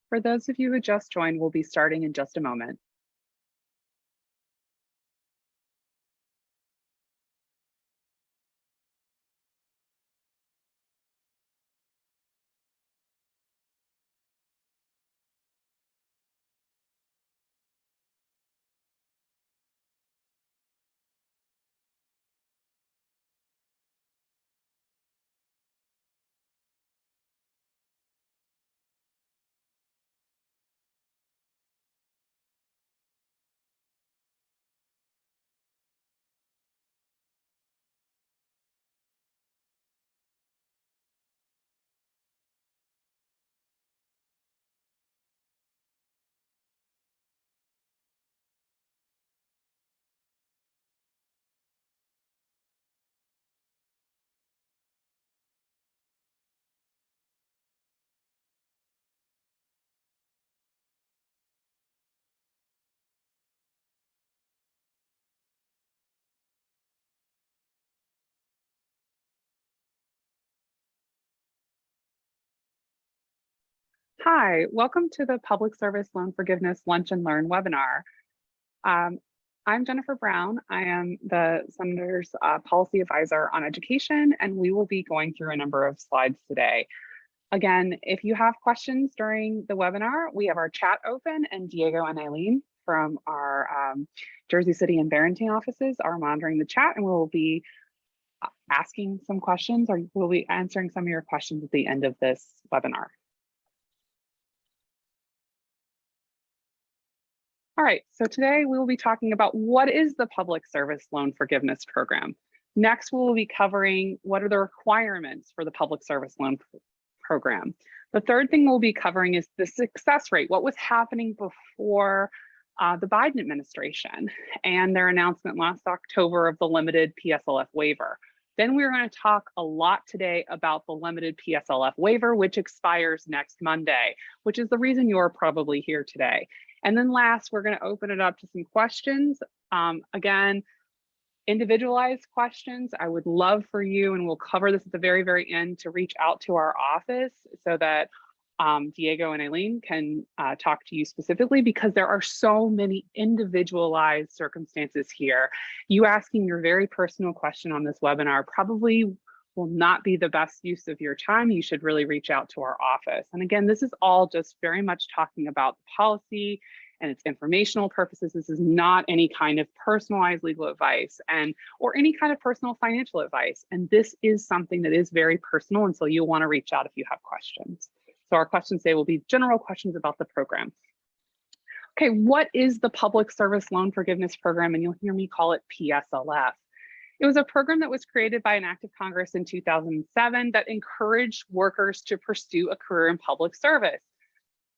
For those of you who just joined, we'll be starting in just a moment. Hi, welcome to the Public Service Loan Forgiveness Lunch and Learn webinar. I'm Jennifer Brown. I am the Senator's Policy Advisor on Education, and we will be going through a number of slides today. Again, if you have questions during the webinar, we have our chat open, and Diego and Eileen from our Jersey City and Barrington offices are monitoring the chat, and we'll be asking some questions, or we'll be answering some of your questions at the end of this webinar. All right, so today we will be talking about what is the Public Service Loan Forgiveness Program. Next, we will be covering what are the requirements for the Public Service Loan Program. The third thing we'll be covering is the success rate, what was happening before the Biden administration and their announcement last October of the limited PSLF waiver. Then we're going to talk a lot today about the limited PSLF waiver, which expires next Monday, which is the reason you're probably here today. And then last, we're going to open it up to some questions. Again, individualized questions. I would love for you, and we'll cover this at the very, very end, to reach out to our office so that Diego and Eileen can talk to you specifically, because there are so many individualized circumstances here. You asking your very personal question on this webinar probably will not be the best use of your time. You should really reach out to our office. And again, this is all just very much talking about the policy and its informational purposes. This is not any kind of personalized legal advice or any kind of personal financial advice. And this is something that is very personal, and so you'll want to reach out if you have questions. So our questions today will be general questions about the program. Okay, what is the Public Service Loan Forgiveness Program? And you'll hear me call it PSLF. It was a program that was created by an act of Congress in 2007 that encouraged workers to pursue a career in public service.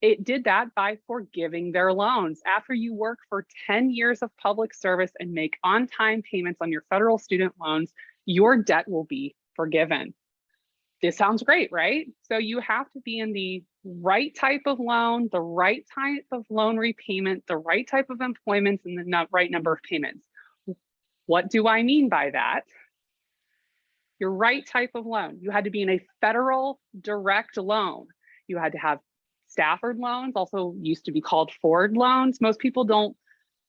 It did that by forgiving their loans. After you work for 10 years of public service and make on-time payments on your federal student loans, your debt will be forgiven. This sounds great, right? So you have to be in the right type of loan, the right type of loan repayment, the right type of employment, and the right number of payments. What do I mean by that? Your right type of loan. You had to be in a federal direct loan. You had to have Stafford loans, also used to be called Ford loans. Most people don't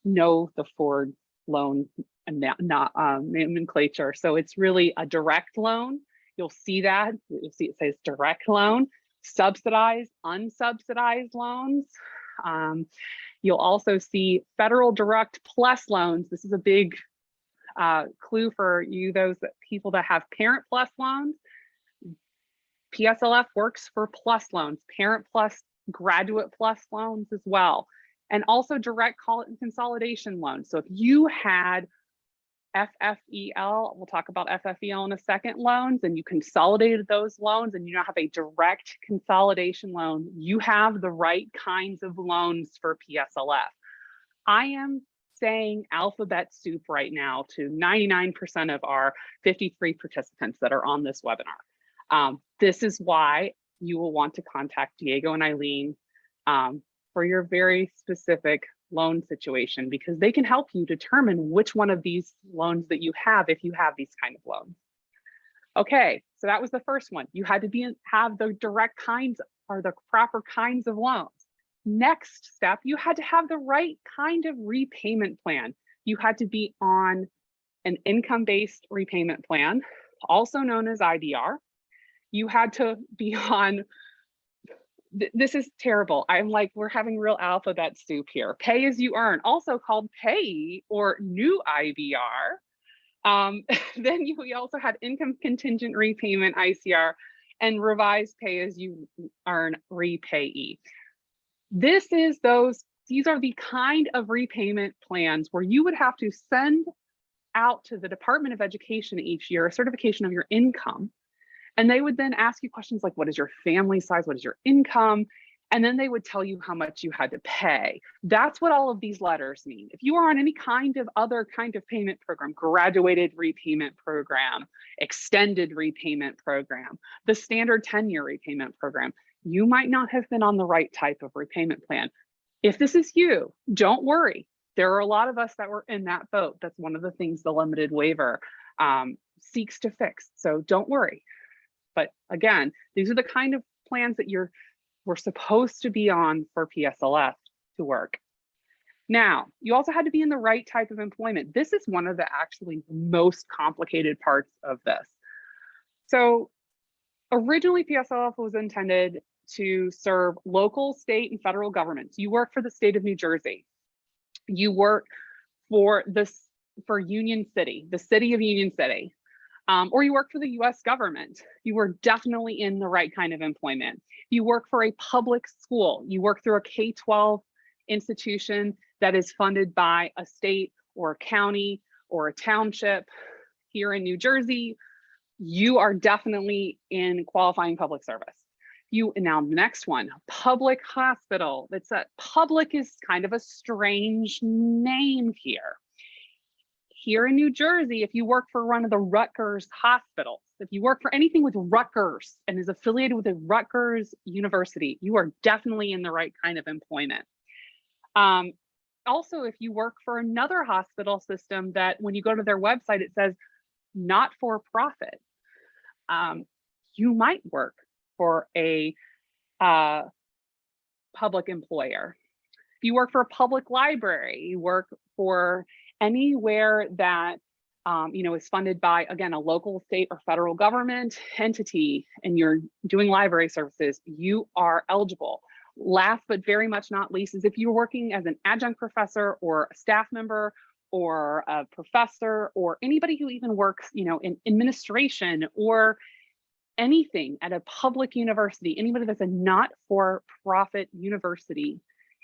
know the Ford loan nomenclature. So it's really a direct loan. You'll see that. You'll see it says direct loan, subsidized, unsubsidized loans. You'll also see federal direct plus loans. This is a big clue for you, people that have parent plus loans. PSLF works for plus loans, parent plus, graduate plus loans as well, and also direct consolidation loans. So if you had FFEL, we'll talk about FFEL in a second, loans, and you consolidated those loans and you now have a direct consolidation loan, you have the right kinds of loans for PSLF. I am saying alphabet soup right now to 99% of our 53 participants that are on this webinar. This is why you will want to contact Diego and Eileen for your very specific loan situation, because they can help you determine which one of these loans that you have, if you have these kind of loans. Okay, so that was the first one. You had to have the direct kinds or the proper kinds of loans. Next step, you had to have the right kind of repayment plan. You had to be on an income-based repayment plan, also known as IDR. You had to be on, this is terrible. I'm like, we're having real alphabet soup here. Pay as you earn, also called pay or new IBR. Then we also had income contingent repayment, ICR, and revised pay as you earn, repayee. These are the kind of repayment plans where you would have to send out to the Department of Education each year a certification of your income. And they would then ask you questions like, what is your family size? What is your income? And then they would tell you how much you had to pay. That's what all of these letters mean. If you are on any kind of other kind of payment program, graduated repayment program, extended repayment program, the standard 10-year repayment program, you might not have been on the right type of repayment plan. If this is you, don't worry. There are a lot of us that were in that boat. That's one of the things the limited waiver seeks to fix. So don't worry. But again, these are the kind of plans that we're supposed to be on for PSLF to work. Now, you also had to be in the right type of employment. This is one of the actually most complicated parts of this. So originally PSLF was intended to serve local, state, and federal governments. You work for the state of New Jersey. You work for Union City, the city of Union City. Or you work for the US government, you were definitely in the right kind of employment. You work for a public school, you work through a K-12 institution that is funded by a state or a county or a township here in New Jersey, you are definitely in qualifying public service. Now the next one, public hospital. That's public is kind of a strange name here. Here in New Jersey, if you work for one of the Rutgers hospitals, if you work for anything with Rutgers and is affiliated with a Rutgers University, you are definitely in the right kind of employment. Also, if you work for another hospital system that when you go to their website, it says not for profit, you might work for a public employer. If you work for a public library, you work for anywhere that is funded by, again, a local, state, or federal government entity, and you're doing library services, you are eligible. Last but very much not least is if you're working as an adjunct professor or a staff member or a professor or anybody who even works, in administration or anything at a public university, anybody that's a not-for-profit university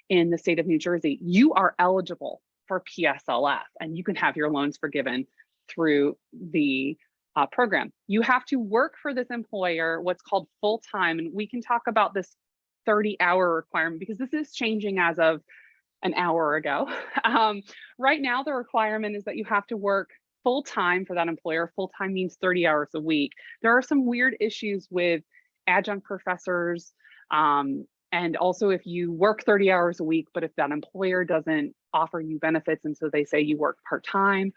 in the state of New Jersey, you are eligible for PSLF, and you can have your loans forgiven through the program. You have to work for this employer what's called full-time, and we can talk about this 30-hour requirement because this is changing as of an hour ago. Right now, the requirement is that you have to work full-time for that employer. Full-time means 30 hours a week. There are some weird issues with adjunct professors, and also if you work 30 hours a week, but if that employer doesn't offer you benefits and so they say you work part-time,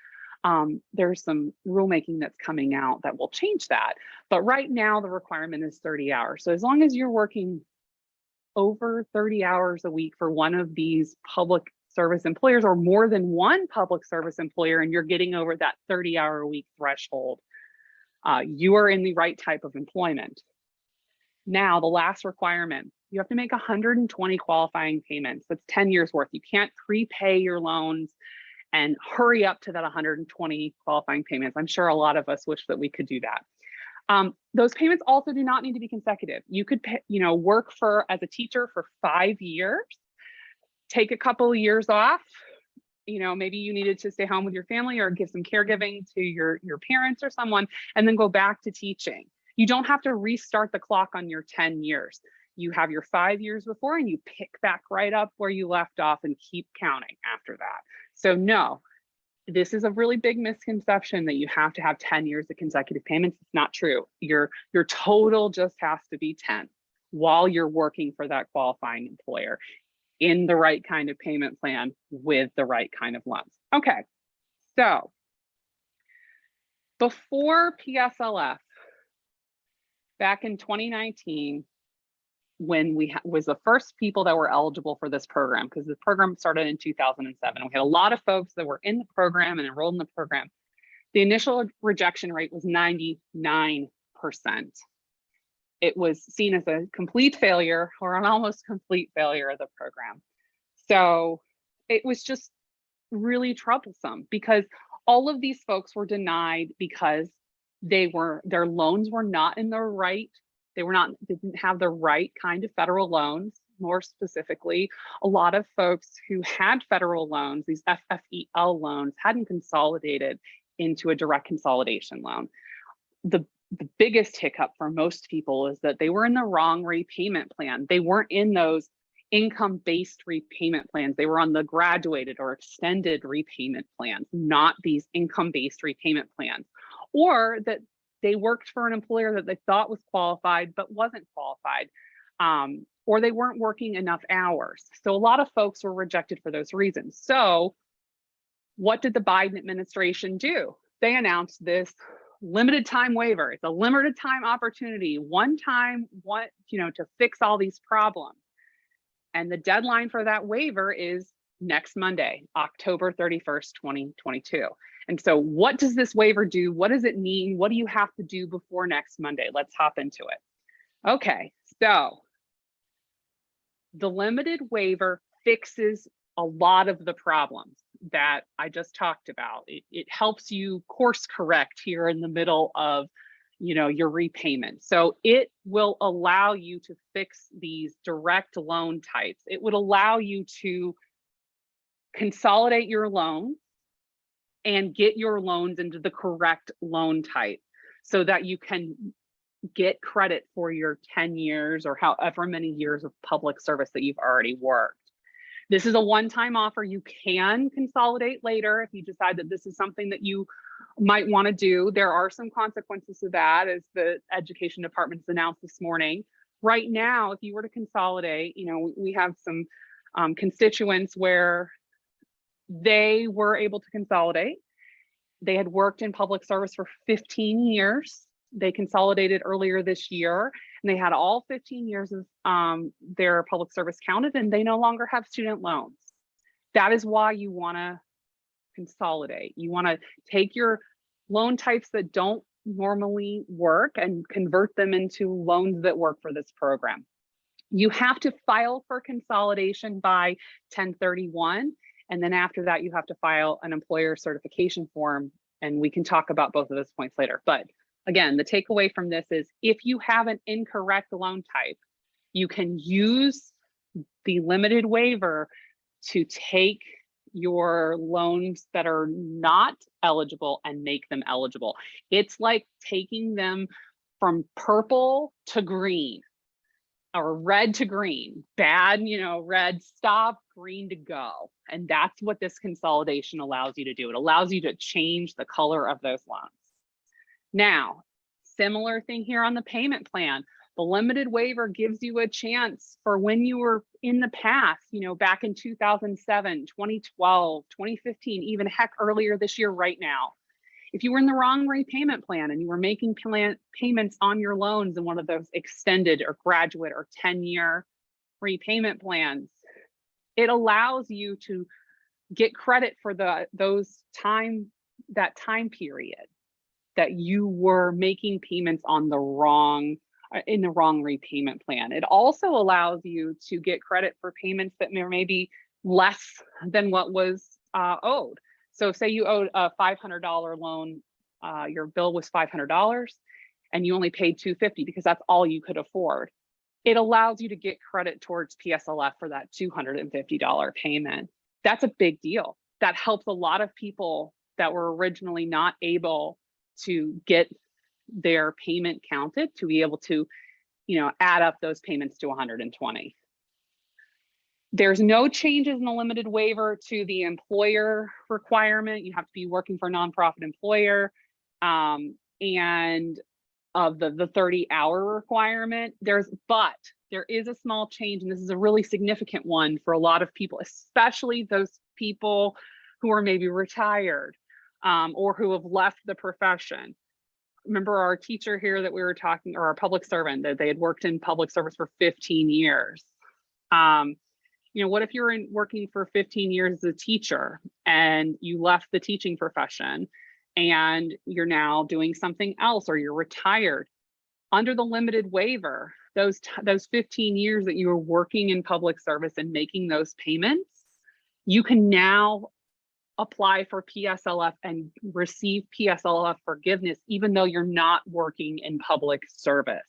there's some rulemaking that's coming out that will change that. But right now the requirement is 30 hours. So as long as you're working over 30 hours a week for one of these public service employers or more than one public service employer and you're getting over that 30-hour a week threshold, you are in the right type of employment. Now, the last requirement, you have to make 120 qualifying payments. That's 10 years worth. You can't prepay your loans and hurry up to that 120 qualifying payments. I'm sure a lot of us wish that we could do that. Those payments also do not need to be consecutive. You could work as a teacher for 5 years, take a couple of years off. Maybe you needed to stay home with your family or give some caregiving to your parents or someone, and then go back to teaching. You don't have to restart the clock on your 10 years. You have your 5 years before and you pick back right up where you left off and keep counting after that. So no, this is a really big misconception that you have to have 10 years of consecutive payments. It's not true. Your total just has to be 10 while you're working for that qualifying employer in the right kind of payment plan with the right kind of loans. Okay, so before PSLF, back in 2019, when we was the first people that were eligible for this program, because the program started in 2007. We had a lot of folks that were in the program and enrolled in the program. The initial rejection rate was 99%. It was seen as a complete failure or an almost complete failure of the program. So it was just really troublesome because all of these folks were denied because their loans were not in the right, didn't have the right kind of federal loans. More specifically, a lot of folks who had federal loans, these FFEL loans, hadn't consolidated into a direct consolidation loan. The biggest hiccup for most people is that they were in the wrong repayment plan. They weren't in those income-based repayment plans. They were on the graduated or extended repayment plans, not these income-based repayment plans. Or that they worked for an employer that they thought was qualified but wasn't qualified, or they weren't working enough hours. So a lot of folks were rejected for those reasons. So what did the Biden administration do? They announced this limited time waiver. It's a limited time opportunity, one time, to fix all these problems. And the deadline for that waiver is next Monday, October 31st, 2022. And so what does this waiver do? What does it mean? What do you have to do before next Monday? Let's hop into it. Okay, so the limited waiver fixes a lot of the problems that I just talked about. It helps you course correct here in the middle of your repayment. So it will allow you to fix these direct loan types. It would allow you to consolidate your loans and get your loans into the correct loan type so that you can get credit for your 10 years or however many years of public service that you've already worked. This is a one-time offer. You can consolidate later if you decide that this is something that you might want to do. There are some consequences to that, as the education department's announced this morning. Right now, if you were to consolidate, we have some constituents where they were able to consolidate. They had worked in public service for 15 years. They consolidated earlier this year, and they had all 15 years of their public service counted, and they no longer have student loans. That is why you want to consolidate. You want to take your loan types that don't normally work and convert them into loans that work for this program. You have to file for consolidation by 1031, and then after that, you have to file an employer certification form, and we can talk about both of those points later. But again, the takeaway from this is if you have an incorrect loan type, you can use the limited waiver to take your loans that are not eligible and make them eligible. It's like taking them from purple to green or red to green. Bad, red stop, green to go. And that's what this consolidation allows you to do. It allows you to change the color of those loans. Now, similar thing here on the payment plan. The limited waiver gives you a chance for when you were in the past, back in 2007, 2012, 2015, even heck earlier this year right now. If you were in the wrong repayment plan and you were making payments on your loans in one of those extended or graduate or 10-year repayment plans, it allows you to get credit for that time period that you were making payments on in the wrong repayment plan. It also allows you to get credit for payments that may be less than what was owed. So say you owed a $500 loan, your bill was $500 and you only paid $250 because that's all you could afford. It allows you to get credit towards PSLF for that $250 payment. That's a big deal. That helps a lot of people that were originally not able to get their payment counted to be able to, add up those payments to 120. There's no changes in the limited waiver to the employer requirement. You have to be working for a nonprofit employer, and of the 30-hour requirement. But there is a small change, and this is a really significant one for a lot of people, especially those people who are maybe retired or who have left the profession. remember our teacher here that we were talking, or our public servant, that they had worked in public service for 15 years. You know, what if you're working for 15 years as a teacher and you left the teaching profession and you're now doing something else, or you're retired? Under the limited waiver, those 15 years that you were working in public service and making those payments, you can now apply for PSLF and receive PSLF forgiveness, even though you're not working in public service.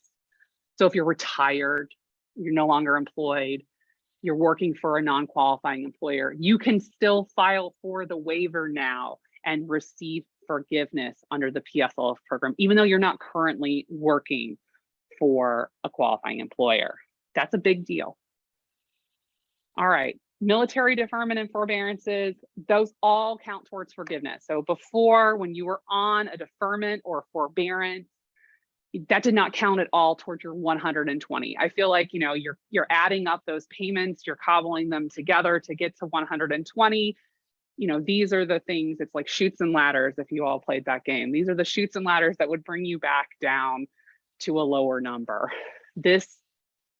So if you're retired, you're no longer employed, you're working for a non-qualifying employer, you can still file for the waiver now and receive forgiveness under the PSLF program, even though you're not currently working for a qualifying employer. That's a big deal. All right, military deferment and forbearances, those all count towards forgiveness. So before, when you were on a deferment or forbearance, that did not count at all towards your 120. I feel like, you know, you're adding up those payments, you're cobbling them together to get to 120. You know, these are the things, it's like chutes and ladders if you all played that game. These are the chutes and ladders that would bring you back down to a lower number. This,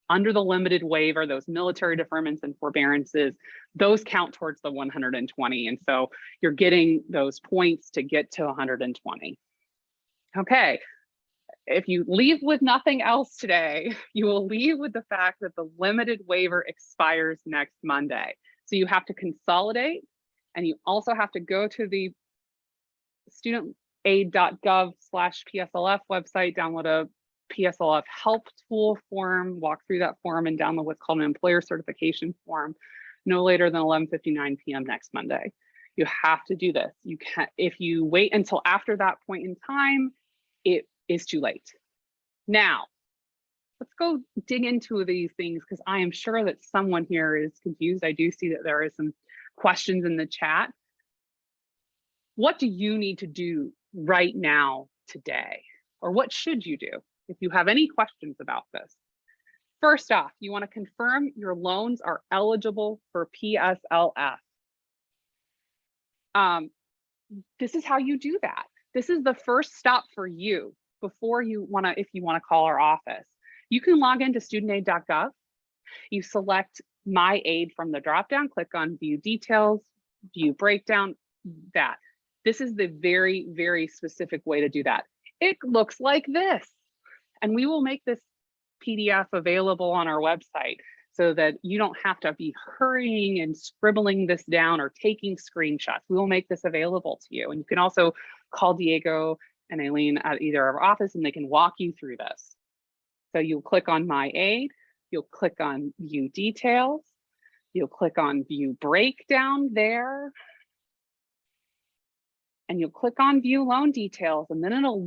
under the limited waiver, those military deferments and forbearances, those count towards the 120. And so you're getting those points to get to 120. Okay. If you leave with nothing else today, you will leave with the fact that the limited waiver expires next Monday. So you have to consolidate, and you also have to go to the studentaid.gov/PSLF website, download a PSLF help tool form, walk through that form, and download what's called an employer certification form no later than 11:59 p.m. next Monday. You have to do this. You can't, if you wait until after that point in time, it is too late. Now, let's go dig into these things, because I am sure that someone here is confused. I do see that there is some questions in the chat. What do you need to do right now today? Or what should you do if you have any questions about this? First off, you want to confirm your loans are eligible for PSLF. This is how you do that. This is the first stop for you before you want to, if you want to call our office. You can log into studentaid.gov. You select My Aid from the dropdown, click on View Details, View Breakdown, that. This is the very, very specific way to do that. It looks like this. And we will make this PDF available on our website so that you don't have to be hurrying and scribbling this down or taking screenshots. We will make this available to you. And you can also call Diego and Aileen at either of our office, and they can walk you through this. So you'll click on My Aid, you'll click on View Details, you'll click on View Breakdown there, and you'll click on View Loan Details, and then it'll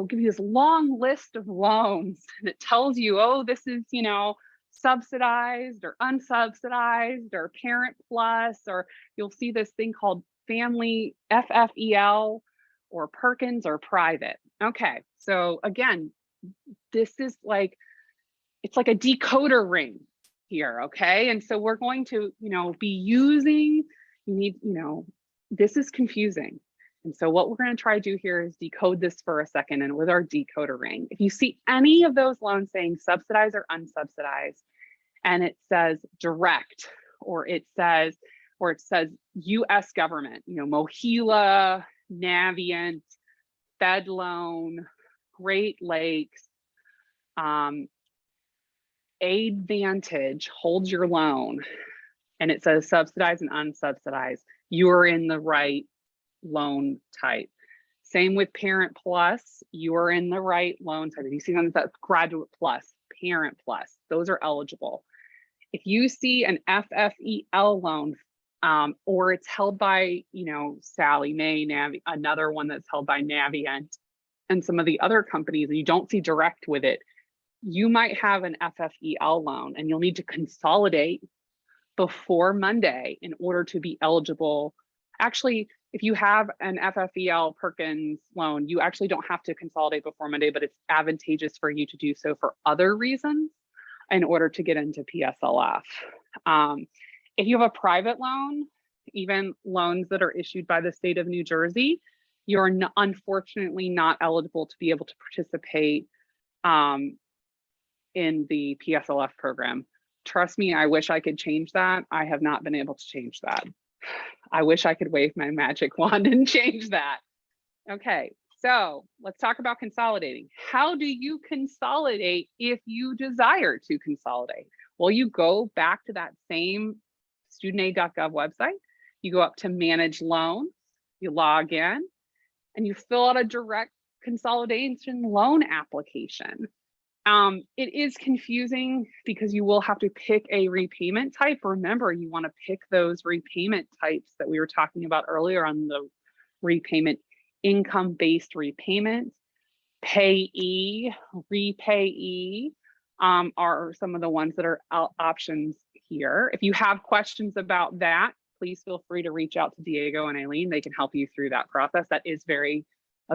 give you this long list of loans, and it tells you, oh, this is, you know, subsidized or unsubsidized or Parent Plus, or you'll see this thing called Family FFEL or Perkins or Private. Okay, so again, this is like, it's like a decoder ring here, okay? And so we're going to, you know, be using, this is confusing. And so what we're going to try to do here is decode this for a second, and with our decoder ring. If you see any of those loans saying subsidized or unsubsidized, and it says direct, or it says US government, you know, Mohila, Navient, Fed Loan, Great Lakes, AidVantage holds your loan, and it says subsidized and unsubsidized, you're in the right loan type. Same with Parent Plus, you are in the right loan type. If you see them, that's Graduate Plus, Parent Plus, those are eligible. If you see an FFEL loan, or it's held by, you know, Sally Mae, another one that's held by Navient, and some of the other companies, and you don't see direct with it, you might have an FFEL loan, and you'll need to consolidate before Monday in order to be eligible. Actually, if you have an FFEL Perkins loan, you actually don't have to consolidate before Monday, but it's advantageous for you to do so for other reasons in order to get into PSLF. If you have a private loan, even loans that are issued by the state of New Jersey, you're unfortunately not eligible to be able to participate in the PSLF program. Trust me, I wish I could change that. I have not been able to change that. I wish I could wave my magic wand and change that. Okay, so let's talk about consolidating. How do you consolidate if you desire to consolidate? Well, you go back to that same studentaid.gov website. You go up to manage loans, you log in, and you fill out a direct consolidation loan application. It is confusing because you will have to pick a repayment type. Remember, you want to pick those repayment types that we were talking about earlier on the repayment, income-based repayment, payee, repayee are some of the ones that are options here. If you have questions about that, please feel free to reach out to Diego and Eileen. They can help you through that process. That is a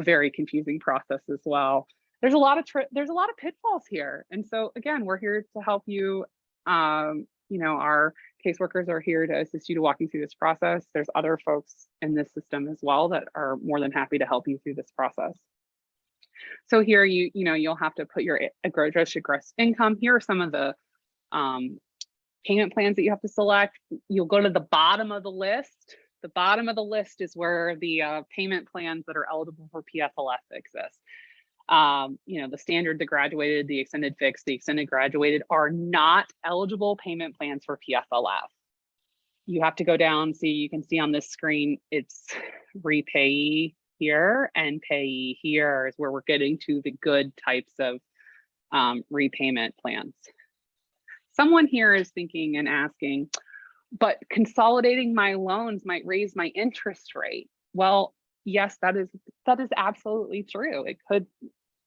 very confusing process as well. There's a lot of pitfalls here, and so again, we're here to help you. You know, our caseworkers are here to assist you to walk you through this process. There's other folks in this system as well that are more than happy to help you through this process. So here, you'll have to put your adjusted gross income. Here are some of the payment plans that you have to select. You'll go to the bottom of the list. The bottom of the list is where the payment plans that are eligible for PSLF exist. The standard, the graduated, the extended fixed, the extended graduated are not eligible payment plans for PSLF. You have to go down, you can see on this screen, it's repayee here and payee here is where we're getting to the good types of repayment plans. Someone here is thinking and asking, but consolidating my loans might raise my interest rate. Well, yes, that is absolutely true. It could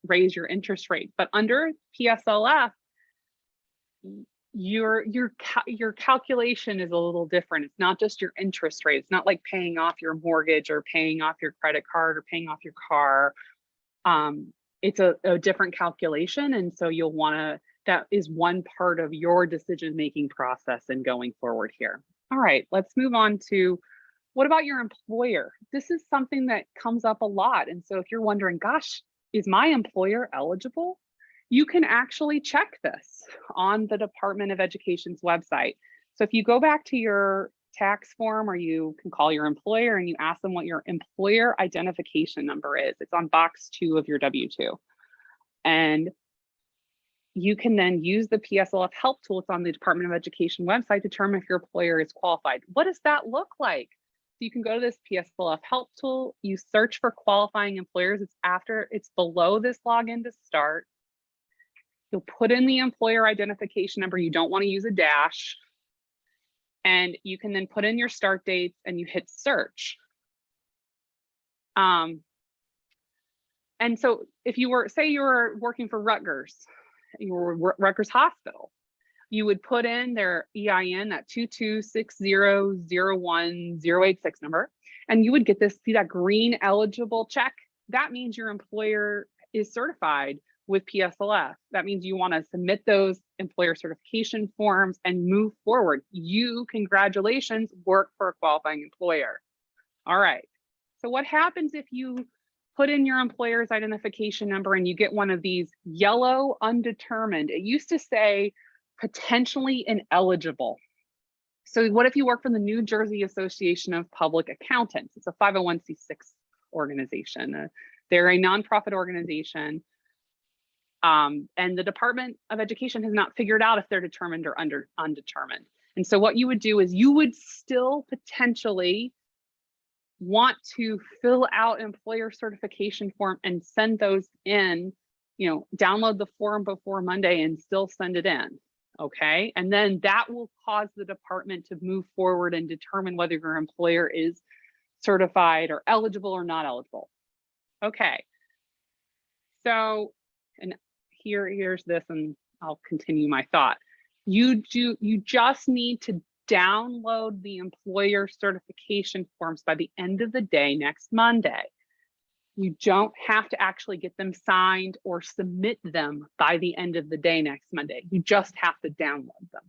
raise your interest rate, but under PSLF, your calculation is a little different. It's not just your interest rate. It's not like paying off your mortgage or paying off your credit card or paying off your car. It's a different calculation, and so you'll want to. That is one part of your decision-making process and going forward here. All right, let's move on to what about your employer? This is something that comes up a lot, and so if you're wondering, gosh, is my employer eligible? You can actually check this on the Department of Education's website. So if you go back to your tax form, or you can call your employer and you ask them what your employer identification number is. It's on box 2 of your W-2. And you can then use the PSLF help tool. It's on the Department of Education website to determine if your employer is qualified. What does that look like? So you can go to this PSLF help tool, you search for qualifying employers. It's below this login to start. You'll put in the employer identification number. You don't want to use a dash. And you can then put in your start dates and you hit search. And so if you were, say you were working for Rutgers, you were Rutgers Hospital, you would put in their EIN, that 226001086 number, and you would get see that green eligible check. That means your employer is certified with PSLF. That means you want to submit those employer certification forms and move forward. Congratulations, work for a qualifying employer. All right. So what happens if you put in your employer's identification number and you get one of these yellow undetermined? It used to say potentially ineligible. So what if you work for the New Jersey Association of Public Accountants? It's a 501c6 organization. They're a nonprofit organization. And the Department of Education has not figured out if they're determined or undetermined. And so what you would do is you would still potentially want to fill out employer certification form and send those in, download the form before Monday and still send it in. Okay. And then that will cause the department to move forward and determine whether your employer is certified or eligible or not eligible. Okay. So, and here's this, and I'll continue my thought. You just need to download the employer certification forms by the end of the day next Monday. You don't have to actually get them signed or submit them by the end of the day next Monday. You just have to download them.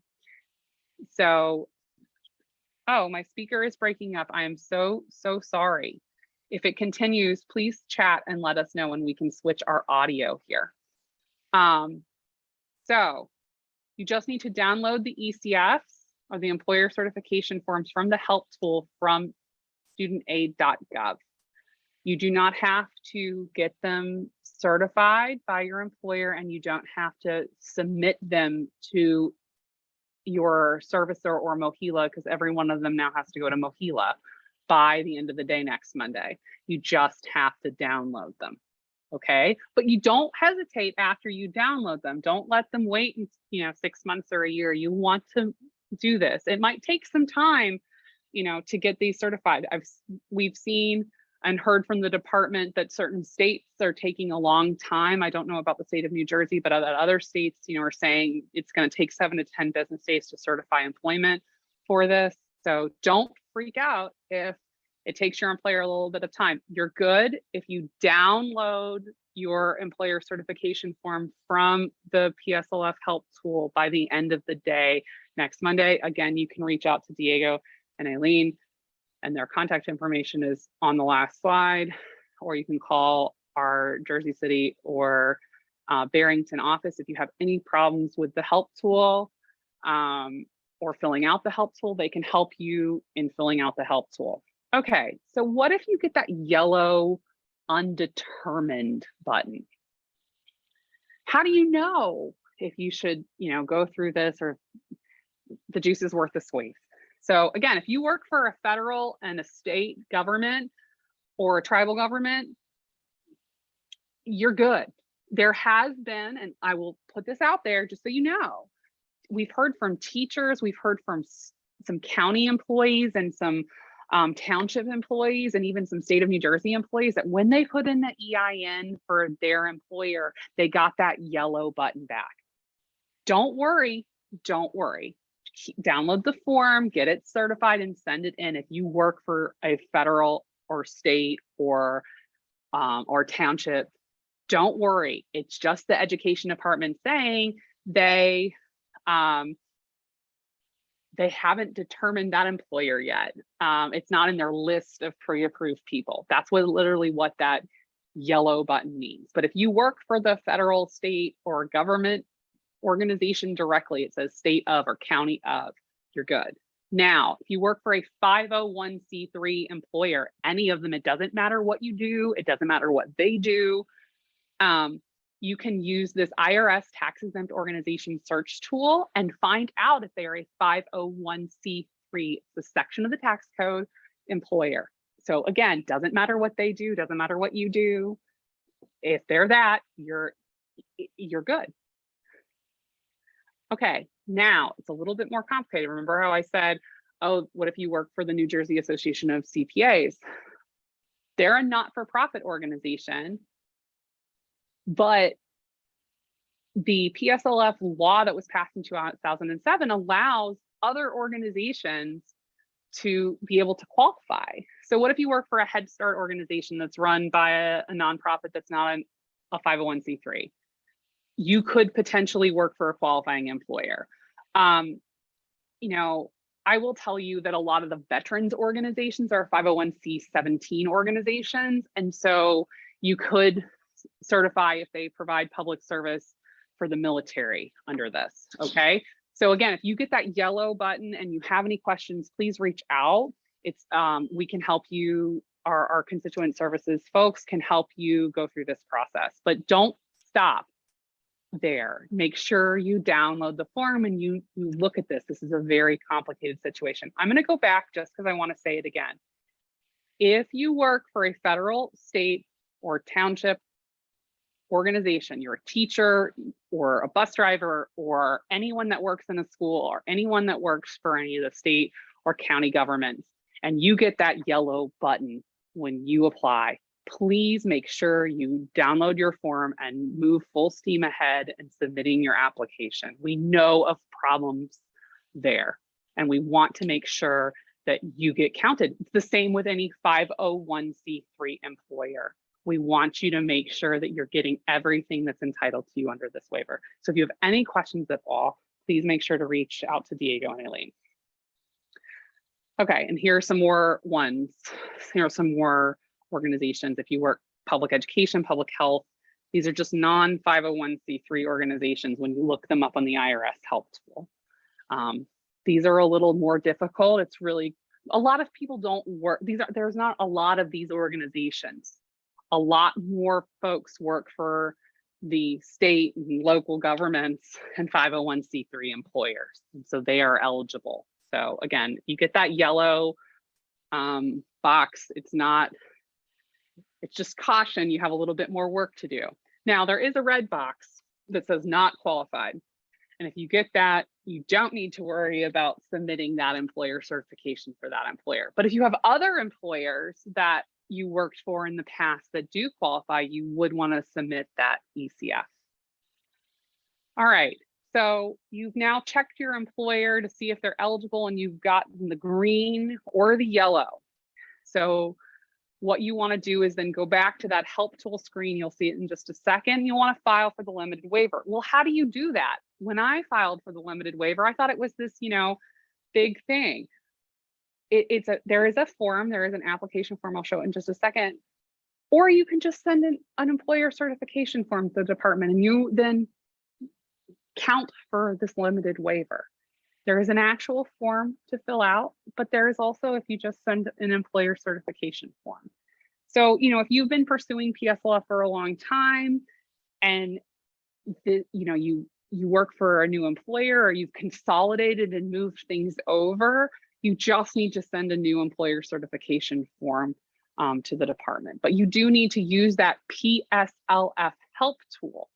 So, oh, my speaker is breaking up. I am so sorry. If it continues, please chat and let us know when we can switch our audio here. So you just need to download the ECFs or the employer certification forms from the help tool from studentaid.gov. You do not have to get them certified by your employer, and you don't have to submit them to your servicer or MOHELA, because every one of them now has to go to MOHELA by the end of the day next Monday. You just have to download them. Okay, but you don't hesitate after you download them. Don't let them wait, 6 months or a year. You want to do this. It might take some time, to get these certified. We've seen and heard from the department that certain states are taking a long time. I don't know about the state of New Jersey, but other states, are saying it's going to take 7 to 10 business days to certify employment for this. So don't freak out if it takes your employer a little bit of time. You're good if you download your employer certification form from the PSLF help tool by the end of the day next Monday. Again, you can reach out to Diego and Aileen, and their contact information is on the last slide, or you can call our Jersey City or Barrington office if you have any problems with the help tool or filling out the help tool. They can help you in filling out the help tool. Okay, so what if you get that yellow undetermined button? How do you know if you should, go through this or the juice is worth the squeeze? So again, if you work for a federal and a state government or a tribal government, you're good. There has been, and I will put this out there just so you know, we've heard from teachers, we've heard from some county employees and some township employees and even some state of New Jersey employees that when they put in the EIN for their employer, they got that yellow button back. Don't worry, don't worry. Download the form, get it certified, and send it in. If you work for a federal or state or township, don't worry. It's just the education department saying they haven't determined that employer yet. It's not in their list of pre-approved people. That's literally what that yellow button means. But if you work for the federal, state, or government organization directly, it says state of or county of, you're good. Now, if you work for a 501c3 employer, any of them, it doesn't matter what you do, it doesn't matter what they do, you can use this IRS tax exempt organization search tool and find out if they are a 501c3, the section of the tax code, employer. So again, doesn't matter what they do, doesn't matter what you do. If they're that, you're good. Okay, now it's a little bit more complicated. Remember how I said, oh, what if you work for the New Jersey Association of CPAs? They're a not-for-profit organization, but the PSLF law that was passed in 2007 allows other organizations to be able to qualify. So what if you work for a Head Start organization that's run by a nonprofit that's not a 501c3? You could potentially work for a qualifying employer. I will tell you that a lot of the veterans organizations are 501c17 organizations. And so you could certify if they provide public service for the military under this, okay? So again, if you get that yellow button and you have any questions, please reach out. We can help you, our constituent services folks can help you go through this process, but don't stop there. Make sure you download the form and you look at this. This is a very complicated situation. I'm going to go back just because I want to say it again. If you work for a federal, state, or township organization, you're a teacher or a bus driver or anyone that works in a school or anyone that works for any of the state or county governments, and you get that yellow button when you apply, please make sure you download your form and move full steam ahead in submitting your application. We know of problems there, and we want to make sure that you get counted. It's the same with any 501c3 employer. We want you to make sure that you're getting everything that's entitled to you under this waiver. So if you have any questions at all, please make sure to reach out to Diego and Aileen. Okay, and here are some more ones. Here are some more organizations. If you work public education, public health, these are just non-501c3 organizations when you look them up on the IRS help tool. These are a little more difficult. It's really, a lot of people don't work, there's not a lot of these organizations. A lot more folks work for the state and local governments and 501c3 employers. And so they are eligible. So again, you get that yellow box. It's just caution, you have a little bit more work to do. Now there is a red box that says not qualified. And if you get that, you don't need to worry about submitting that employer certification for that employer. But if you have other employers that you worked for in the past that do qualify, you would want to submit that ECF. All right, so you've now checked your employer to see if they're eligible, and you've gotten the green or the yellow. So what you want to do is then go back to that help tool screen. You'll see it in just a second. You'll want to file for the limited waiver. Well, how do you do that? When I filed for the limited waiver, I thought it was this, big thing. There is a form, there is an application form, I'll show it in just a second, or you can just send an employer certification form to the department and you then count for this limited waiver. There is an actual form to fill out, but there is also if you just send an employer certification form. So, if you've been pursuing PSLF for a long time and you work for a new employer or you've consolidated and moved things over, you just need to send a new employer certification form to the department. But you do need to use that PSLF help tool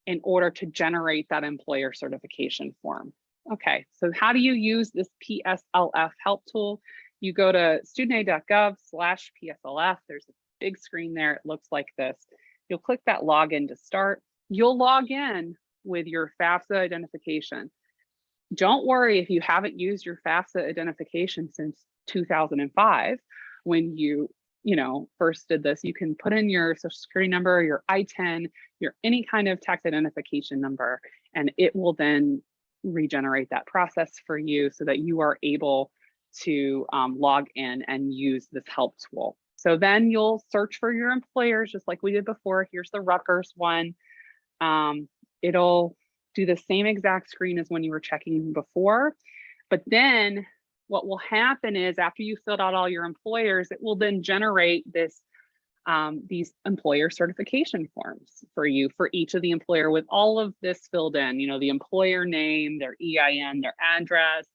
in order to generate that employer certification form. Okay, so how do you use this PSLF help tool? You go to studentaid.gov/PSLF. There's a big screen there. It looks like this. You'll click that login to start. You'll log in with your FAFSA identification. Don't worry if you haven't used your FAFSA identification since 2005 when you first did this. You can put in your social security number, your I-10, your any kind of tax identification number, and it will then regenerate that process for you so that you are able to log in and use this help tool. So then you'll search for your employers just like we did before. Here's the Rutgers one. It'll do the same exact screen as when you were checking before. But then what will happen is after you filled out all your employers, it will then generate these employer certification forms for you for each of the employer with all of this filled in, the employer name, their EIN, their address,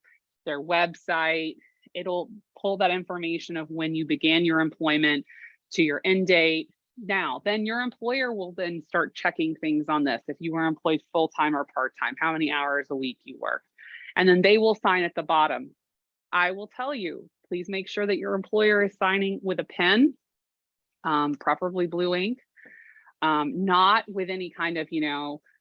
their website. It'll pull that information of when you began your employment to your end date. Now, then your employer will then start checking things on this. If you were employed full-time or part-time, how many hours a week you work. And then they will sign at the bottom. I will tell you, please make sure that your employer is signing with a pen, preferably blue ink, not with any kind of,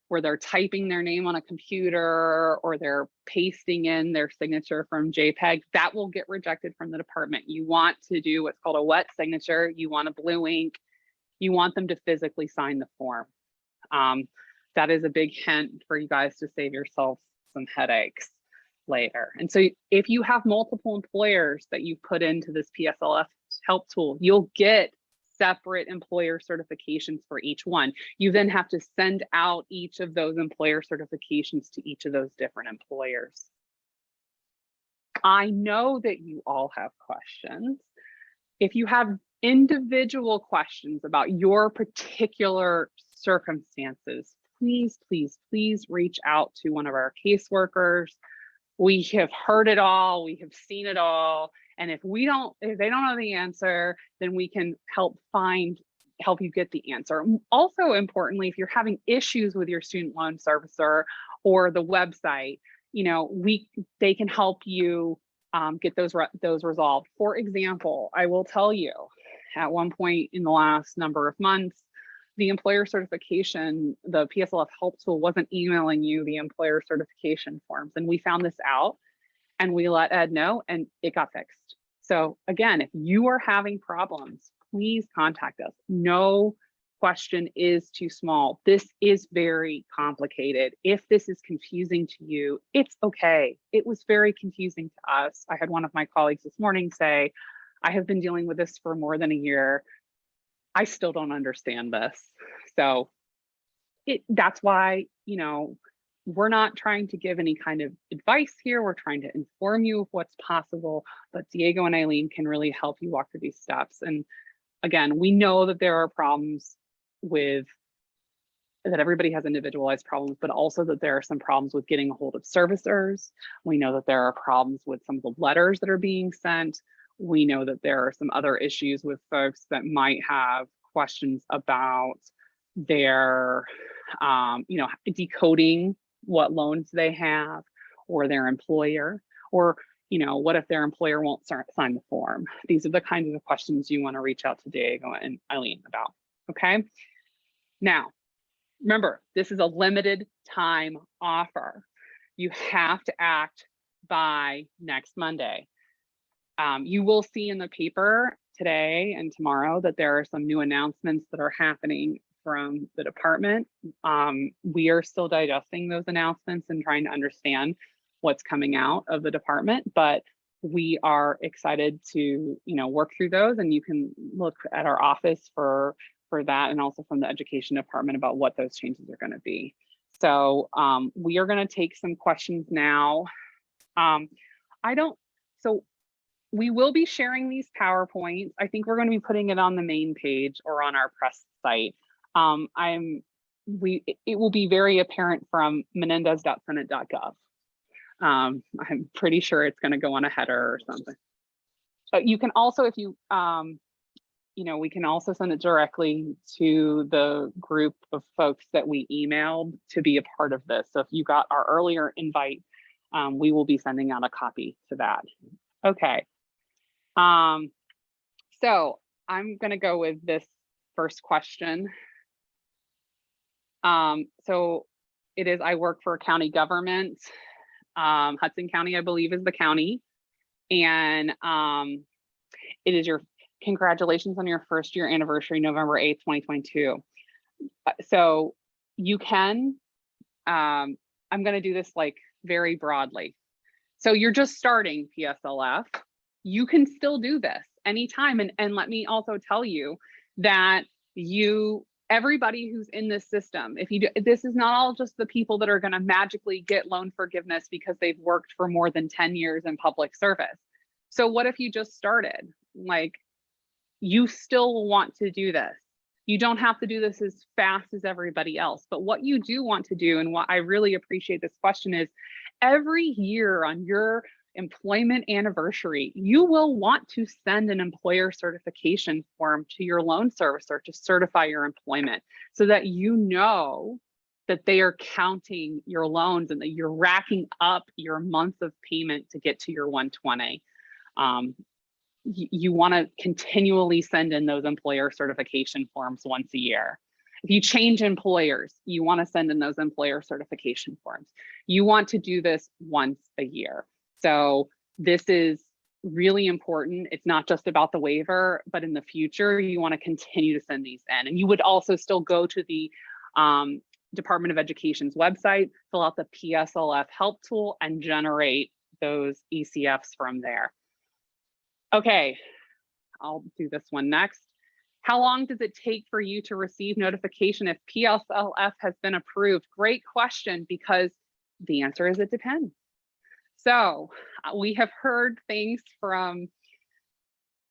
where they're typing their name on a computer or they're pasting in their signature from JPEG. That will get rejected from the department. You want to do what's called a wet signature. You want a blue ink. You want them to physically sign the form. That is a big hint for you guys to save yourself some headaches later. And so if you have multiple employers that you put into this PSLF help tool, you'll get separate employer certifications for each one. You then have to send out each of those employer certifications to each of those different employers. I know that you all have questions. If you have individual questions about your particular circumstances, please, please, please reach out to one of our caseworkers. We have heard it all, we have seen it all. And if they don't know the answer, then we can help you get the answer. Also importantly, if you're having issues with your student loan servicer or the website, they can help you get those resolved. For example, I will tell you, at one point in the last number of months, the employer certification, the PSLF help tool wasn't emailing you the employer certification forms. And we found this out and we let Ed know and it got fixed. So again, if you are having problems, please contact us. No question is too small. This is very complicated. If this is confusing to you, it's okay. It was very confusing to us. I had one of my colleagues this morning say, I have been dealing with this for more than a year. I still don't understand this. So that's why, we're not trying to give any kind of advice here. We're trying to inform you of what's possible, but Diego and Eileen can really help you walk through these steps. And again, we know that there are problems that everybody has individualized problems, but also that there are some problems with getting a hold of servicers. We know that there are problems with some of the letters that are being sent. We know that there are some other issues with folks that might have questions about their, decoding what loans they have, or their employer, or what if their employer won't sign the form? These are the kinds of questions you want to reach out to Diego and Eileen about. Okay. Now, remember, this is a limited time offer. You have to act by next Monday. You will see in the paper today and tomorrow that there are some new announcements that are happening from the department. We are still digesting those announcements and trying to understand what's coming out of the department, but we are excited to work through those, and you can look at our office for that, and also from the education department about what those changes are going to be. So we are going to take some questions now. So we will be sharing these PowerPoints. I think we're going to be putting it on the main page or on our press site. It will be very apparent from menendez.senate.gov. I'm pretty sure it's going to go on a header or something. But you can also, if you, we can also send it directly to the group of folks that we emailed to be a part of this. So if you got our earlier invite, we will be sending out a copy to that. Okay. So I'm going to go with this first question. So it is, I work for a county government. Hudson County, I believe, is the county. And it is your congratulations on your first year anniversary, November 8th, 2022. So you can, I'm going to do this like very broadly. So you're just starting PSLF. You can still do this anytime. And let me also tell you that everybody who's in this system, this is not all just the people that are going to magically get loan forgiveness because they've worked for more than 10 years in public service. So what if you just started? Like, you still want to do this. You don't have to do this as fast as everybody else, but what you do want to do, and what I really appreciate this question is, every year on your employment anniversary, you will want to send an employer certification form to your loan servicer to certify your employment, so that you know that they are counting your loans and that you're racking up your months of payment to get to your 120. You want to continually send in those employer certification forms once a year. If you change employers, you want to send in those employer certification forms. You want to do this once a year. So this is really important. It's not just about the waiver, but in the future, you want to continue to send these in. And you would also still go to the Department of Education's website, fill out the PSLF help tool, and generate those ECFs from there. Okay, I'll do this one next. How long does it take for you to receive notification if PSLF has been approved? Great question, because the answer is it depends. So we have heard things from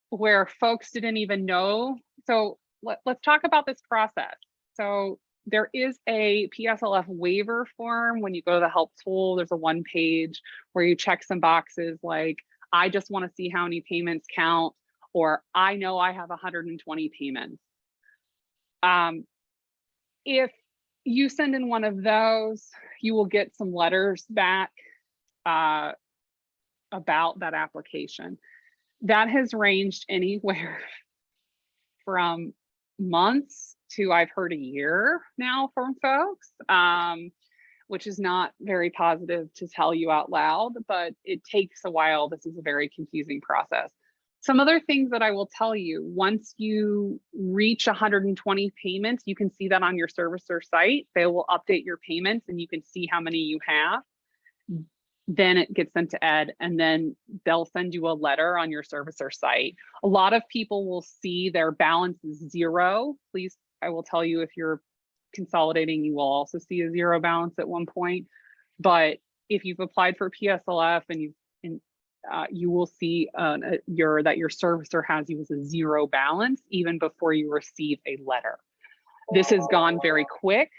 where folks didn't even know. So let's talk about this process. So there is a PSLF waiver form. When you go to the help tool, there's a one page where you check some boxes like, I just want to see how many payments count, or I know I have 120 payments. If you send in one of those, you will get some letters back about that application. That has ranged anywhere from months to, I've heard, a year now from folks, which is not very positive to tell you out loud, but it takes a while. This is a very confusing process. Some other things that I will tell you: once you reach 120 payments, you can see that on your servicer site. They will update your payments and you can see how many you have. then it gets sent to Ed, and then they'll send you a letter on your servicer site. A lot of people will see their balance is 0. Please, I will tell you, if you're consolidating, you will also see a 0 balance at one point. But if you've applied for PSLF and you will see that your servicer has you as a 0 balance even before you receive a letter. This has gone very quick,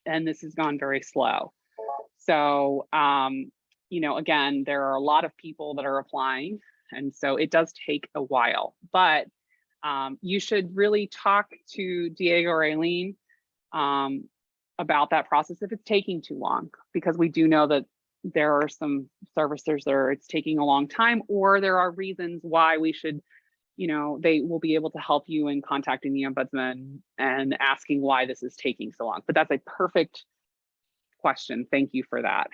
and this has gone very slow. So, you know, again, there are a lot of people that are applying, and so it does take a while. But you should really talk to Diego or Eileen about that process if it's taking too long, because we do know that there are some servicers that it's taking a long time, or there are reasons why we should, you know, they will be able to help you in contacting the ombudsman and asking why this is taking so long. But that's a perfect question. Thank you for that.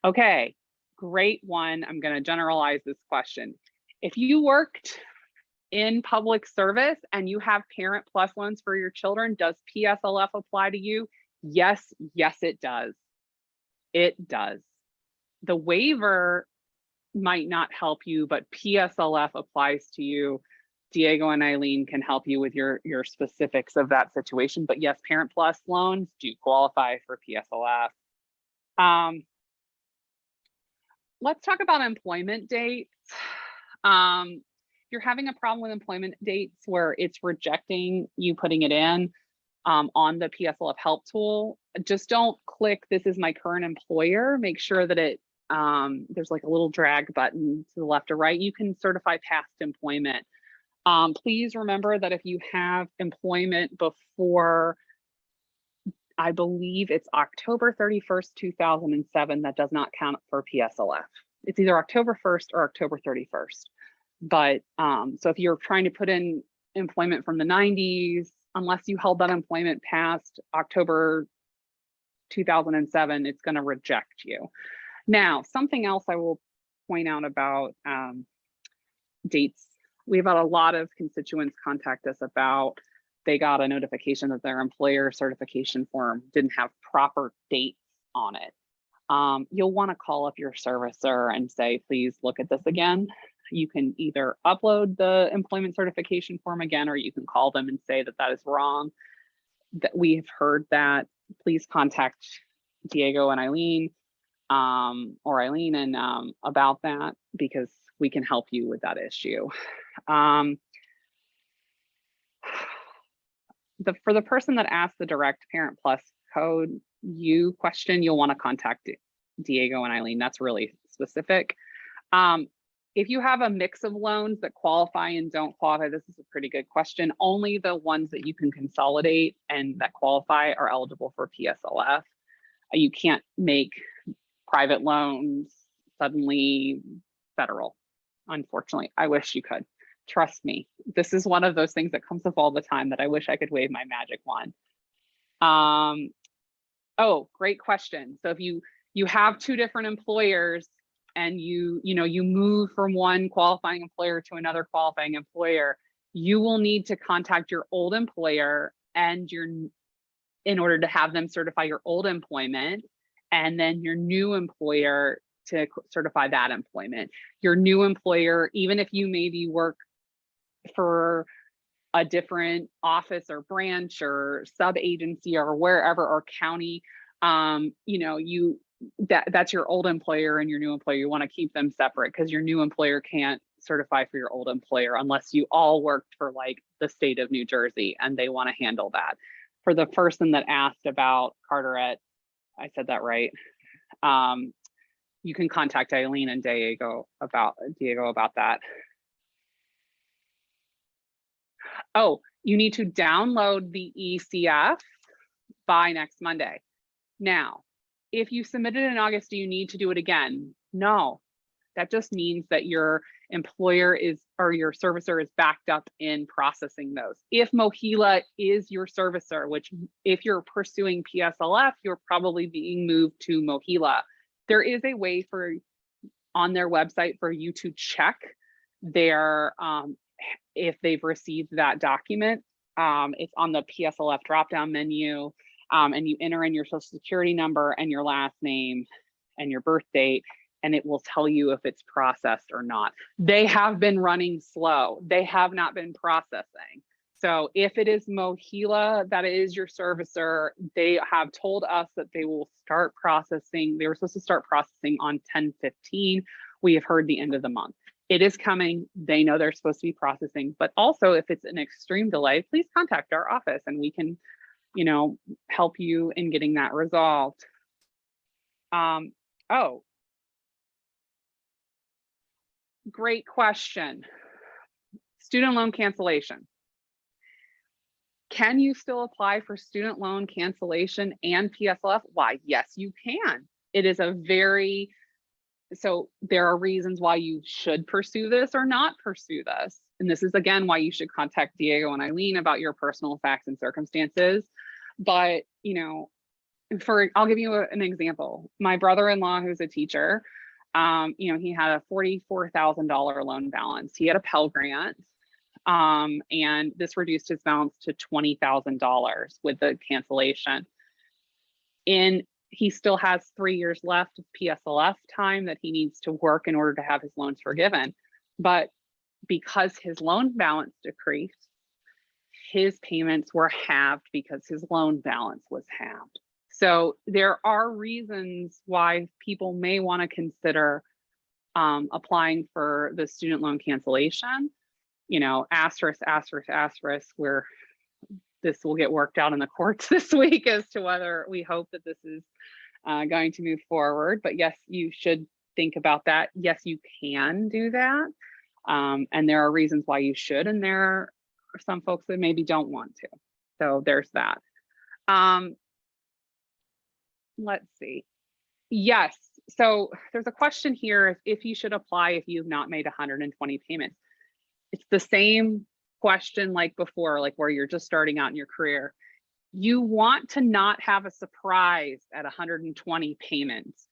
Okay, great one. I'm going to generalize this question. If you worked in public service and you have Parent Plus loans for your children, does PSLF apply to you? Yes, yes, it does. It does. The waiver might not help you, but PSLF applies to you. Diego and Eileen can help you with your specifics of that situation. But yes, Parent Plus loans do qualify for PSLF. Let's talk about employment dates. If you're having a problem with employment dates where it's rejecting you putting it in on the PSLF help tool, just don't click "this is my current employer." Make sure that it there's like a little drag button to the left or right. You can certify past employment. Please remember that if you have employment before, I believe it's October 31st, 2007, that does not count for PSLF. It's either October 1st or October 31st. But so if you're trying to put in employment from the 90s, unless you held that employment past October 2007, it's going to reject you. Now, something else I will point out about dates. We've had a lot of constituents contact us about they got a notification that their employer certification form didn't have proper dates on it. You'll want to call up your servicer and say, please look at this again. You can either upload the employment certification form again, or you can call them and say that that is wrong, that we've heard that. Please contact Diego and Eileen or Eileen and about that, because we can help you with that issue. For the person that asked the direct Parent Plus code U question, you'll want to contact Diego and Eileen. That's really specific. If you have a mix of loans that qualify and don't qualify, this is a pretty good question. Only the ones that you can consolidate and that qualify are eligible for PSLF. You can't make private loans suddenly federal, unfortunately. I wish you could. Trust me, this is one of those things that comes up all the time that I wish I could wave my magic wand. Oh, great question. So if you have two different employers and you move from one qualifying employer to another qualifying employer, you will need to contact your old employer and in order to have them certify your old employment, and then your new employer to certify that employment. Your new employer, even if you maybe work for a different office or branch or sub agency or wherever, or county, that's your old employer and your new employer. You want to keep them separate, because your new employer can't certify for your old employer unless you all worked for like the state of New Jersey, and they want to handle that. For the person that asked about Carteret, I said that right. You can contact Eileen and Diego about that. Oh, you need to download the ECF by next Monday. Now, if you submitted in August, do you need to do it again? No, that just means that your employer or your servicer is backed up in processing those. If MOHELA is your servicer, which if you're pursuing PSLF, you're probably being moved to MOHELA. There is a way on their website for you to check their if they've received that document. It's on the PSLF drop-down menu, and you enter in your social security number and your last name and your birth date, and it will tell you if it's processed or not. They have been running slow. They have not been processing. So if it is MOHELA that is your servicer, they have told us that they will start processing. They were supposed to start processing on 10/15. We have heard the end of the month. It is coming. They know they're supposed to be processing, but also if it's an extreme delay, please contact our office and we can, help you in getting that resolved. Oh, great question. Student loan cancellation. Can you still apply for student loan cancellation and PSLF? Why, yes, you can. It is so there are reasons why you should pursue this or not pursue this. And this is again why you should contact Diego and Eileen about your personal facts and circumstances. But, I'll give you an example. My brother-in-law, who's a teacher, he had a $44,000 loan balance. He had a Pell Grant. And this reduced his balance to $20,000 with the cancellation. He still has 3 years left of PSLF time that he needs to work in order to have his loans forgiven. But because his loan balance decreased, his payments were halved because his loan balance was halved. So there are reasons why people may want to consider applying for the student loan cancellation. Asterisk, where this will get worked out in the courts this week as to whether we hope that this is going to move forward. But yes, you should think about that. Yes, you can do that. And there are reasons why you should, and there are some folks that maybe don't want to. So there's that. Let's see. Yes, so there's a question here if you should apply if you've not made 120 payments. It's the same question like before, like where you're just starting out in your career. You want to not have a surprise at 120 payments.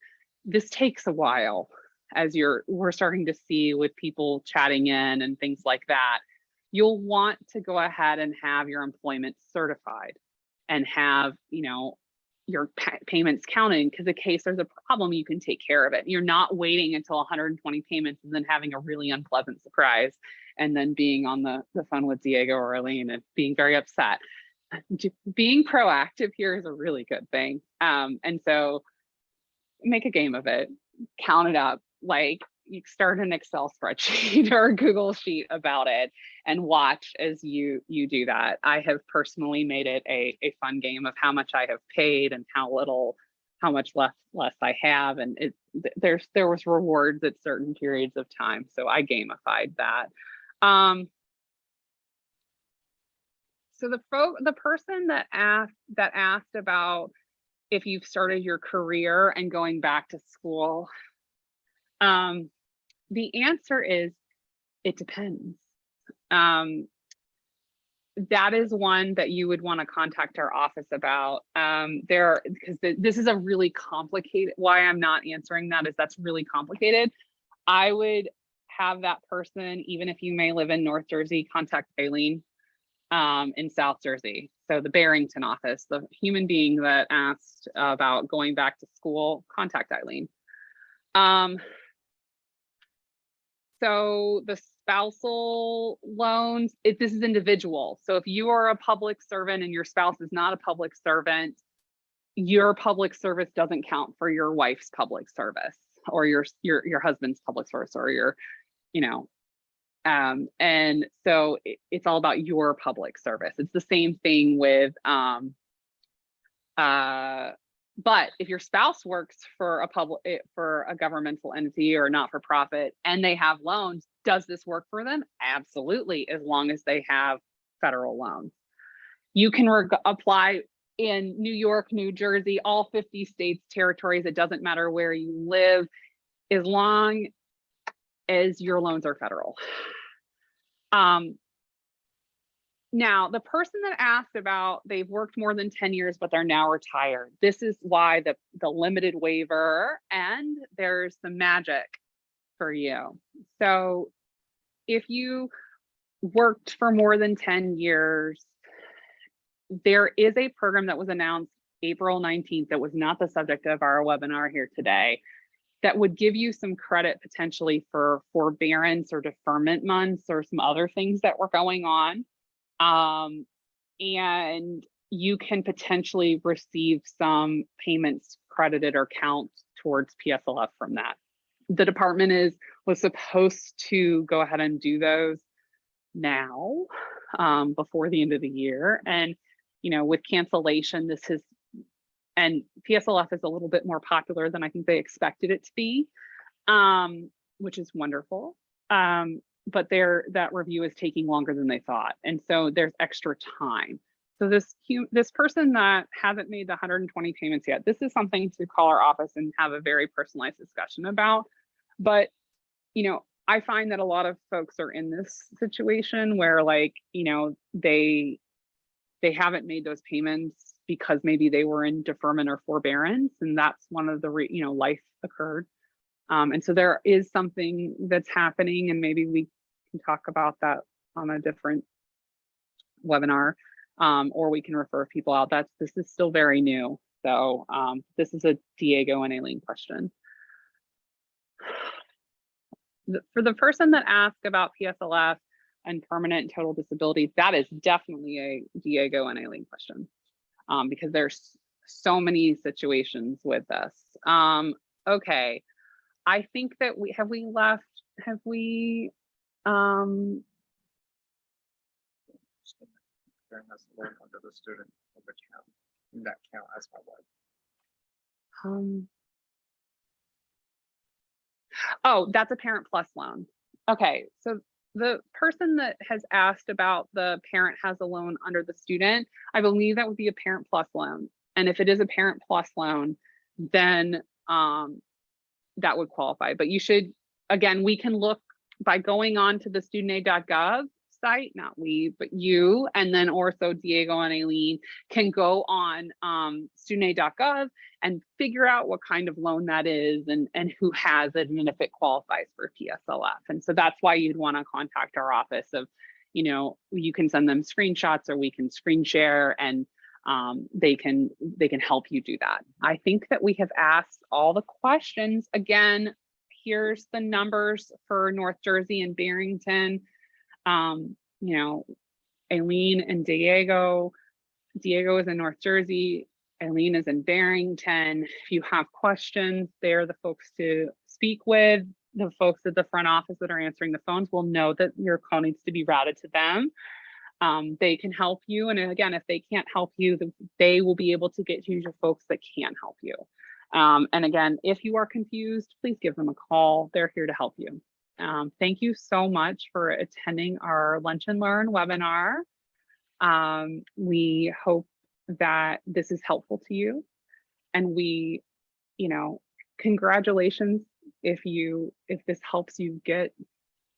This takes a while, as we're starting to see with people chatting in and things like that. You'll want to go ahead and have your employment certified and have, your payments counting, because in case there's a problem, you can take care of it. You're not waiting until 120 payments and then having a really unpleasant surprise and then being on the phone with Diego or Arlene and being very upset. Being proactive here is a really good thing. And so make a game of it, count it up, like you start an Excel spreadsheet or a Google sheet about it and watch as you do that. I have personally made it a fun game of how much I have paid and how much less I have. And there was rewards at certain periods of time. So I gamified that. So the person that asked about if you've started your career and going back to school, the answer is it depends. That is one that you would want to contact our office about. Because this is a really complicated, why I'm not answering that is that's really complicated. I would have that person, even if you may live in North Jersey, contact Eileen in South Jersey. So the Barrington office, the human being that asked about going back to school, contact Eileen. So the spousal loans, this is individual. So if you are a public servant and your spouse is not a public servant, your public service doesn't count for your wife's public service or your husband's public service or your, and so it's all about your public service. It's the same thing with, but if your spouse works for a governmental entity or not for profit and they have loans, does this work for them? Absolutely, as long as they have federal loans. You can apply in New York, New Jersey, all 50 states, territories. It doesn't matter where you live, as long as your loans are federal. Now, the person that asked about they've worked more than 10 years, but they're now retired. This is why the limited waiver, and there's some magic for you. So if you worked for more than 10 years, there is a program that was announced April 19th that was not the subject of our webinar here today. that would give you some credit potentially for forbearance or deferment months or some other things that were going on. And you can potentially receive some payments credited or count towards PSLF from that. The department was supposed to go ahead and do those now, before the end of the year. And, you know, with cancellation, and PSLF is a little bit more popular than I think they expected it to be, which is wonderful. But that review is taking longer than they thought. And so there's extra time. So this person that hasn't made the 120 payments yet, this is something to call our office and have a very personalized discussion about. But, you know, I find that a lot of folks are in this situation where, like, you know, they haven't made those payments because maybe they were in deferment or forbearance, and that's one of the, you know, life occurred. And so there is something that's happening, and maybe we can talk about that on a different webinar, or we can refer people out. This is still very new. So this is a Diego and Aileen question. For the person that asked about PSLF and permanent and total disability, that is definitely a Diego and Aileen question, because there's so many situations with this. Okay, I think that have we has loan under the student account in that count as my wife. Oh, that's a Parent Plus loan. Okay, so the person that has asked about the parent has a loan under the student, I believe that would be a Parent Plus loan. And if it is a Parent Plus loan, then that would qualify. But you should, again, we can look by going on to the studentaid.gov site, not we, but you, and then also Diego and Aileen can go on studentaid.gov and figure out what kind of loan that is and who has it and if it qualifies for PSLF. And so that's why you'd want to contact our office of, you know, you can send them screenshots or we can screen share, and they can help you do that. I think that we have asked all the questions. Again, here's the numbers for North Jersey and Barrington. You know, Aileen and Diego is in North Jersey, Aileen is in Barrington. If you have questions, they're the folks to speak with. The folks at the front office that are answering the phones will know that your call needs to be routed to them. They can help you. And again, if they can't help you, they will be able to get you to folks that can help you. And again, if you are confused, please give them a call. They're here to help you. Thank you so much for attending our Lunch and Learn webinar. We hope that this is helpful to you, and we, you know, congratulations if this helps you get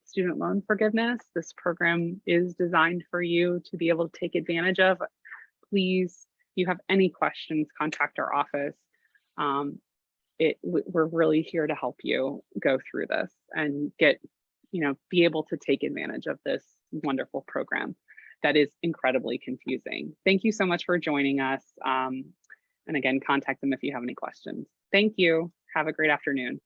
student loan forgiveness. This program is designed for you to be able to take advantage of. Please, if you have any questions, contact our office. We're really here to help you go through this and get, you know, be able to take advantage of this wonderful program that is incredibly confusing. Thank you so much for joining us. And again, contact them if you have any questions. Thank you. Have a great afternoon.